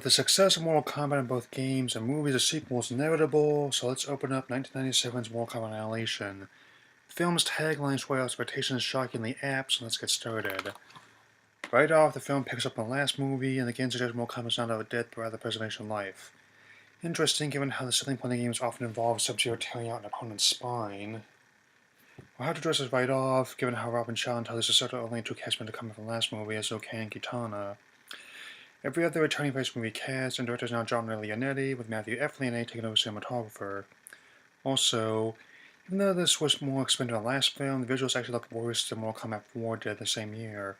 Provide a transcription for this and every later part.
The success of Mortal Kombat in both games and movies and sequels is inevitable, so let's open up 1997's Mortal Kombat Annihilation. The film's tagline swayed expectations shockingly apt, so let's get started. Right off, the film picks up on the last movie and again suggests Mortal Kombat is not out of death but rather preservation of life. Interesting given how the selling point of the games often involves Sub-Zero tearing out an opponent's spine. We'll have to address this right off, given how Robin Shaw tells us the sort of only two cast members to come from the last movie as Liu Kang and Kitana. Every other returning voice can be cast, and director is now John Leonetti, with Matthew F. Leonetti taking over cinematographer. Also, even though this was more expensive than the last film, the visuals actually look worse than Mortal Kombat 4 did the same year.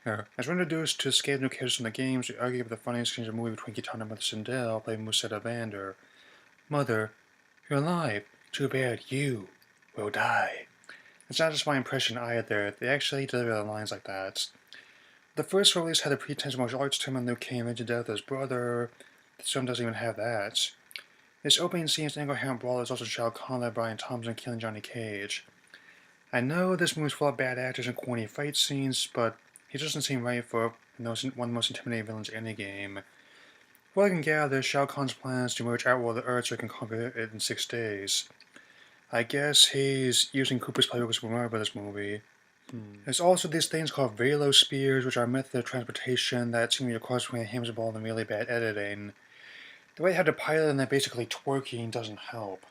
As we're introduced to scaled new characters from the games, we argue about the funniest exchange of the movie between Kitana and Mother Sindel, played Musetta Vander. Mother, you're alive. Too bad you will die. It's not just my impression either, they actually deliver the lines like that. The first release had a pretense martial arts term on Liu Kang avenging death of his brother. This film doesn't even have that. This opening scene's incoherent brawl is also Shao Kahn led Brian Thompson killing Johnny Cage. I know this movie's full of bad actors and corny fight scenes, but he doesn't seem right for one of the most intimidating villains in any game. What I can gather, Shao Kahn's plans to merge Outworld the Earth so he can conquer it in 6 days. I guess he's using Cooper's playbook to remember this movie. There's also these things called Velo spears, which are a method of transportation that seem to be a cross between a hammer's ball and really bad editing. The way they had to pilot and they're basically twerking doesn't help.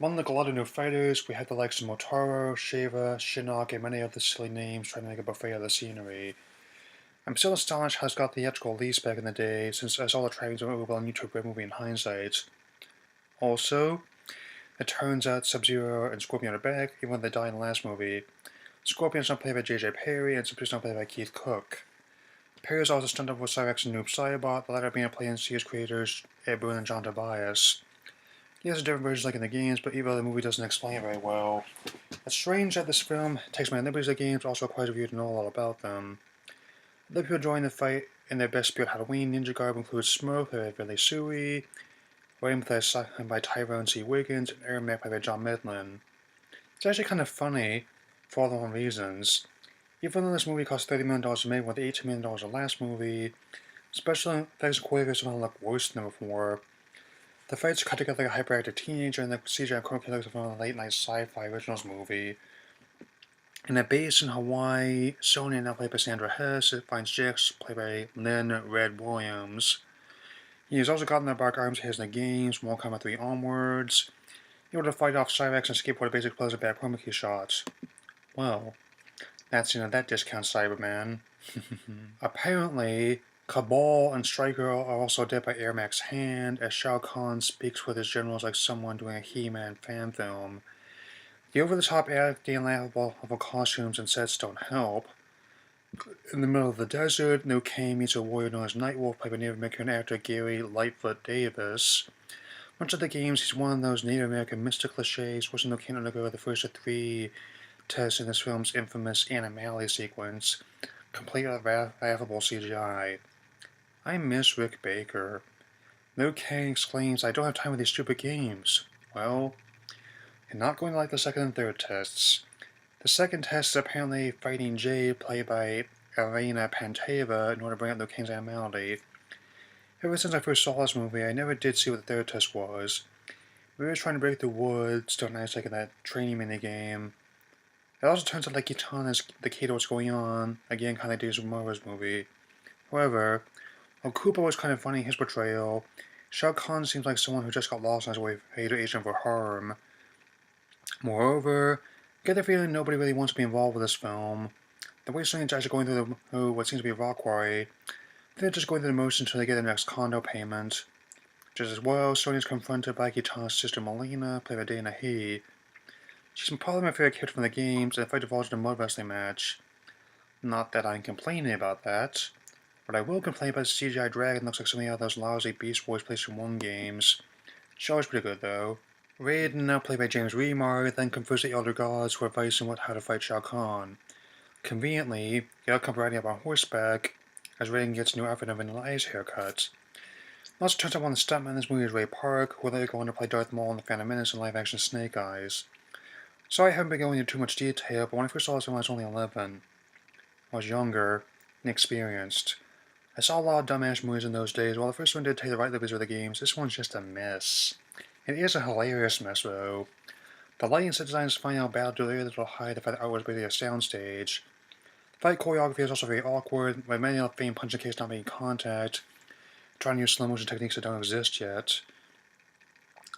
Unlike a lot of new fighters, we had the likes of Motaro, Shiva, Shinnok, and many other silly names trying to make a buffet of the scenery. I'm still astonished how it's got theatrical release back in the day, since I saw the trailers of a YouTube Red movie in hindsight. Also, it turns out Sub-Zero and Scorpion are back, even when they died in the last movie. Scorpion's not played by J.J. Perry, and Sub-Zero's not played by Keith Cook. Perry is also stunned up with Cyrex and Noob Saibot, the latter being a play in series creators Ed Boon and John Tobias. He has different versions like in the games, but even though the movie doesn't explain it very well. It's strange that this film takes many liberties of the games, but also requires you to know all about them. Other people join the fight in their best Spirit Halloween ninja garb include Smurf, played by Billy Sui, William played by Tyrone C. Wiggins, and Aaron Mack played by John Medlin. It's actually kind of funny, for all the wrong reasons. Even though this movie cost $30 million to make with $18 million the last movie, special effects and choreography somehow look worse than before. The fights are cut together like a hyperactive teenager, and the CGI choreography looks like a late-night sci-fi originals movie. In a base in Hawaii, Sonya, now played by Sandra Hess, finds Jax, played by Lynn Red Williams. He has also gotten the bark arms he has in the games, Mortal Kombat 3 onwards, able to fight off Cyrex and skateboard basic plays of bad chroma key shots. Well, that's that discounts Cyberman. Apparently, Cabal and Striker are also dead by Ermac's hand, as Shao Kahn speaks with his generals like someone doing a He-Man fan film. The over-the-top acting and laughable costumes and sets don't help. In the middle of the desert, Liu Kang meets a warrior known as Nightwolf, played by Native American actor Gary Lightfoot Davis. Much of the games, he's one of those Native American mystic cliches, forcing Liu Kang to undergo the first of 3 tests in this film's infamous animality sequence, complete with laughable CGI. I miss Rick Baker. Liu Kang exclaims, "I don't have time for these stupid games." Well, you're not going to like the second and third tests. The second test is apparently fighting Jade, played by Elena Panteva, in order to bring up Liu Kang's animality. Ever since I first saw this movie, I never did see what the third test was. We were trying to break the woods, don't nice like in that training minigame. It also turns out like Kitana's the key to what's going on, again kinda days of Marvel's movie. However, while Koopa was kind of funny in his portrayal, Shao Kahn seems like someone who just got lost on his way to Agent for harm. Moreover, I get the feeling nobody really wants to be involved with this film. The way Sony guys are going through what seems to be a rock quarry, they're just going through the motions until they get their next condo payment. Just as well, Sony is confronted by Kitana's sister Melina, played by Dana He. She's probably my favorite character from the games, and the fight divulged in a mud wrestling match. Not that I'm complaining about that, but I will complain about the CGI dragon looks like so many of those lousy Beast Boys PlayStation 1 games. Show is pretty good though. Raiden, now played by James Remar, then confers the Elder Gods who advise him how to fight Shao Kahn. Conveniently, they all come riding up on horseback, as Raiden gets a new outfit and a Vanilla Ice haircut. It also turns out one of the stuntmen in this movie is Ray Park, who will later go on to play Darth Maul in The Phantom Menace and live-action Snake Eyes. Sorry I haven't been going into too much detail, but when I first saw this film I was only 11. I was younger, inexperienced. I saw a lot of dumbass movies in those days. While the first one did take the right liberties with the games, this one's just a mess. It is a hilarious mess, though. The lighting set design is finding out battle due to very little height, the fact that art was basically a soundstage. Fight choreography is also very awkward, with many of the famed punching case not making contact, trying to use slow motion techniques that don't exist yet.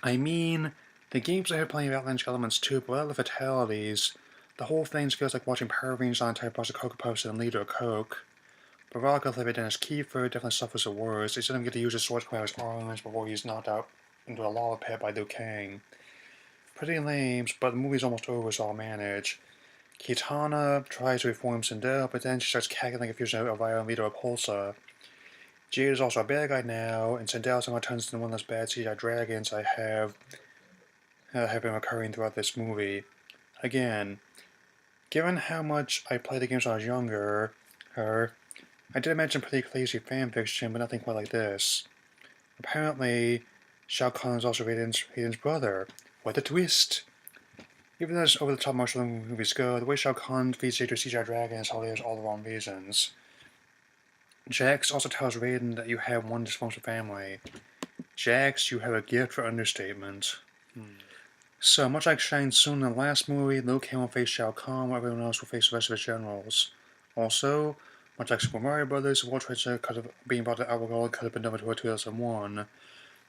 I mean, the games have plenty of outlandish elements too, but without the fatalities, the whole thing feels like watching Power Rangers on a entire box of Cocoa Puffs and a liter of Coke. Baraka Livid Dennis Kiefer definitely suffers the worst. He doesn't get to use his sword to his arms before he's knocked out into a lava pit by Liu Kang. Pretty lame, but the movie's almost over, so I'll manage. Kitana tries to reform Sindel, but then she starts cackling like a fusion of Vio and Vito Repulsa. Jade is also a bad guy now, and Sindel somehow turns into one of those bad CGI dragons I have been recurring throughout this movie. Again, given how much I played the games when I was younger, I did mention pretty crazy fanfiction, but nothing quite like this. Apparently, Shao Kahn is also Raiden's brother. What a twist! Even though it's over-the-top martial movies go, the way Shao Kahn feeds Jade to CGI Dragon is hilarious for all the wrong reasons. Jax also tells Raiden that you have one dysfunctional family. Jax, you have a gift for understatement. So, much like Shang Tsung in the last movie, Liu Kang will face Shao Kahn, while everyone else will face the rest of his generals. Also, much like Super Mario Bros., the World Trade Center could have been brought to Outer World could have been done before 2001.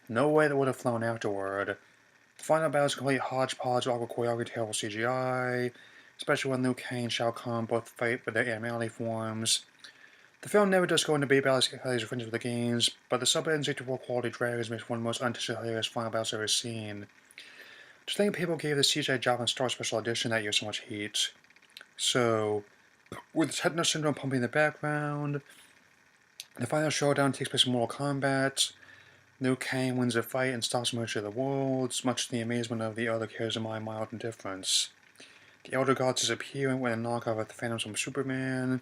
No way that would have flown afterward. The final battle is a complete hodgepodge of awkward choreography, terrible CGI, especially when Liu Kang and Shao Kahn both fight with their animality forms. The film never does go into big battles as friends with the games, but the sub-N64 quality dragons makes one of the most unintentionally hilarious final battles I've ever seen. To think people gave the CGI job on Star Special Edition that year so much heat. So, with Techno Syndrome pumping in the background, the final showdown takes place in Mortal Kombat. Liu Kang wins the fight and stops the merger of the worlds, much to the amazement of the other characters in my mild indifference. The Elder Gods disappear when a knockoff of the Phantoms from Superman.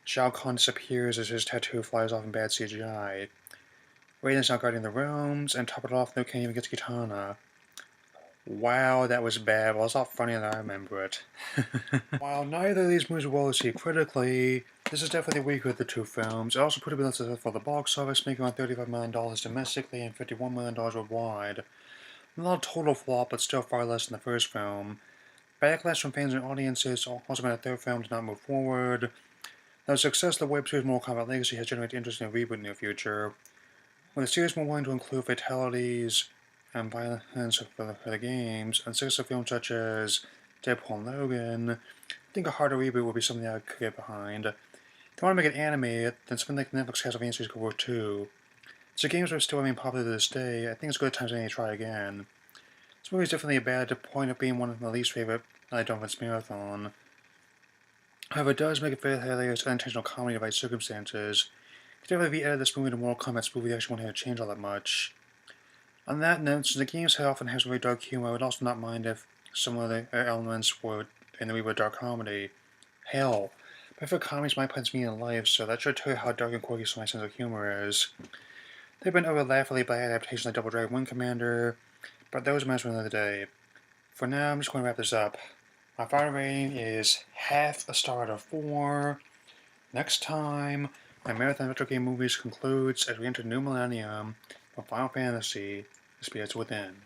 Shao Kahn disappears as his tattoo flies off in bad CGI. Raiden's now guarding the realms, and top it off, Liu Kang even gets Kitana. Wow, that was bad, but it's a lot funnier than I remember it. While neither of these movies were well received critically, this is definitely the weaker of the two films. It also put a bit successful for the box office, making around $35 million domestically and $51 million worldwide. Not a total flop, but still far less than the first film. Backlash from fans and audiences also meant the third film did not move forward. Now, the success of the Web Series Mortal Kombat Legacy has generated interest in a reboot in the near future, with the series more willing to include fatalities and violence for the games, and successful films such as Deadpool and Logan. I think a harder reboot would be something I could get behind. If they want to make it animated, then something like the Netflix Castlevania series could work too. So games are still popular to this day. I think it's good times to try again. This movie is definitely bad to the point of being one of my least favorite I don't this marathon. However, it does make it very hilarious unintentional comedy of right circumstances. Could definitely re-edit this movie to Mortal Kombat's movie that actually won't have to change all that much. On that note, since the games often has very dark humor, I would also not mind if some of the elements were in the reboot dark comedy. Hell, my favorite comedies might punch me in life, so that should tell you how dark and quirky my sense of humor is. There have been other laughably bad adaptations like Double Dragon Wing Commander, but those are matters for another day. For now, I'm just going to wrap this up. My final rating is half a star out of 4. Next time, my marathon retro game movies concludes as we enter the new millennium with Final Fantasy: The Spirits Within.